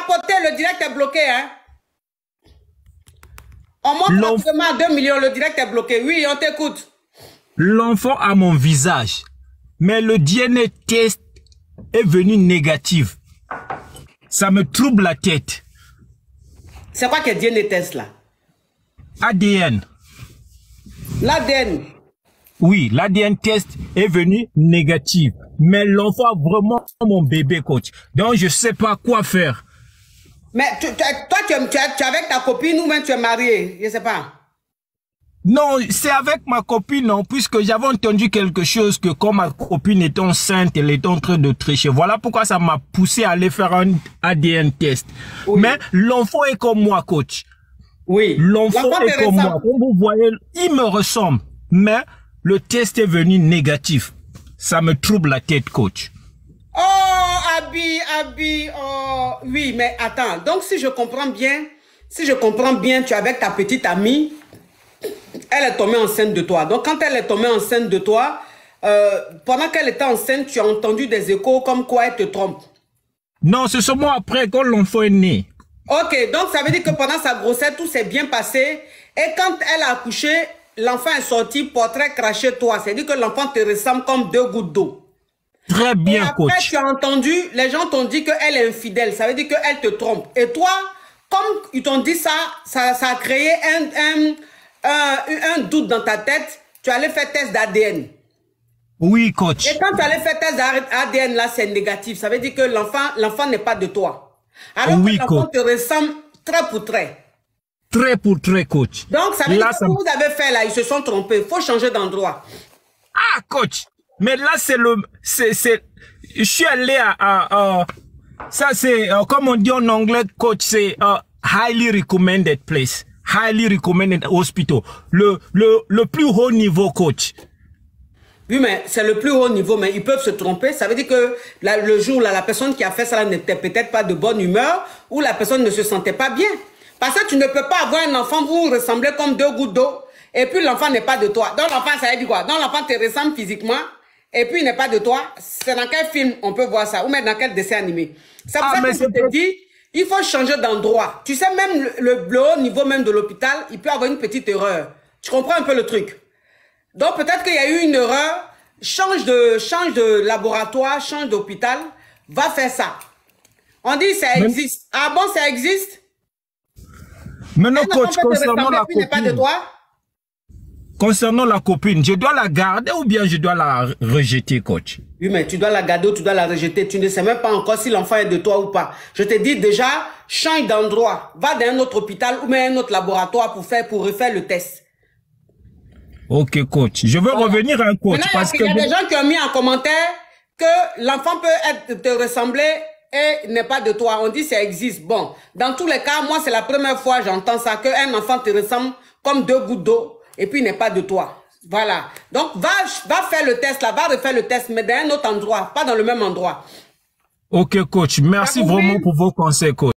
papoter, le direct est bloqué, hein. On montre rapidement à 2 millions, le direct est bloqué. Oui, on t'écoute. L'enfant a mon visage, mais le DNA test est venu négatif. Ça me trouble la tête. C'est quoi que DNA test là? ADN. L'ADN. Oui, l'ADN test est venu négatif. Mais l'enfant a vraiment mon bébé, coach. Donc, je ne sais pas quoi faire. Mais toi, tu es avec ta copine ou même tu es marié? Je ne sais pas. Non, c'est avec ma copine, non, puisque j'avais entendu quelque chose que quand ma copine était enceinte, elle était en train de tricher. Voilà pourquoi ça m'a poussé à aller faire un ADN test. Oui. Mais l'enfant est comme moi, coach. Oui. L'enfant est comme moi. Comme vous voyez, il me ressemble. Mais le test est venu négatif. Ça me trouble la tête, coach. Oh, Abi, oh, oui, mais attends. Donc, si je comprends bien, tu es avec ta petite amie. Elle est tombée enceinte de toi. Donc, quand elle est tombée enceinte de toi, pendant qu'elle était enceinte, tu as entendu des échos comme quoi elle te trompe. Non, c'est seulement après, quand l'enfant est né. Ok, donc ça veut dire que pendant sa grossesse, tout s'est bien passé. Et quand elle a accouché, l'enfant est sorti, portrait craché toi. C'est-à-dire que l'enfant te ressemble comme 2 gouttes d'eau. Très bien, et coach. Après, tu as entendu, les gens t'ont dit qu'elle est infidèle. Ça veut dire qu'elle te trompe. Et toi, comme ils t'ont dit ça a créé un doute dans ta tête. Tu allais faire test d'ADN. Oui, coach. Et quand tu allais faire test d'ADN, là, c'est négatif. Ça veut dire que l'enfant n'est pas de toi. Alors oui, que l'enfant te ressemble trait pour trait. Trait pour trait, coach. Donc, ça veut dire que ce que vous avez fait là, ils se sont trompés. Il faut changer d'endroit. Ah, coach. Mais là, je suis allé ça, c'est, comme on dit en anglais, coach, c'est highly recommended place. Highly recommended hospital. Le plus haut niveau, coach. Oui, mais c'est le plus haut niveau, mais ils peuvent se tromper. Ça veut dire que le jour là, la personne qui a fait ça n'était peut-être pas de bonne humeur ou la personne ne se sentait pas bien. Parce que tu ne peux pas avoir un enfant, vous ressemblez comme 2 gouttes d'eau et puis l'enfant n'est pas de toi. Donc l'enfant, ça veut dire quoi? Donc l'enfant te ressemble physiquement et puis il n'est pas de toi. C'est dans quel film on peut voir ça? Ou même dans quel dessin animé? C'est pour ça que je te dis, il faut changer d'endroit. Tu sais, même le haut niveau même de l'hôpital, il peut avoir une petite erreur. Tu comprends un peu le truc? Donc peut-être qu'il y a eu une erreur. Change de laboratoire, change d'hôpital. Va faire ça. On dit ça existe. Ah bon, ça existe? Maintenant, coach, concernant la copine. Pas de toi? Concernant la copine, je dois la garder ou bien je dois la rejeter, coach? Oui, mais tu dois la garder ou tu dois la rejeter. Tu ne sais même pas encore si l'enfant est de toi ou pas. Je te dis déjà, change d'endroit. Va dans un autre hôpital ou même un autre laboratoire pour refaire le test. Ok, coach. Je veux revenir à un coach. Maintenant, parce qu'il y a des gens qui ont mis en commentaire que l'enfant peut te ressembler et n'est pas de toi. On dit ça existe. Bon, dans tous les cas, moi, c'est la première fois que j'entends ça, qu'un enfant te ressemble comme 2 gouttes d'eau et puis n'est pas de toi. Voilà. Donc, va faire le test là, va refaire le test, mais dans un autre endroit, pas dans le même endroit. Ok, coach. Merci vraiment pour vos conseils, coach.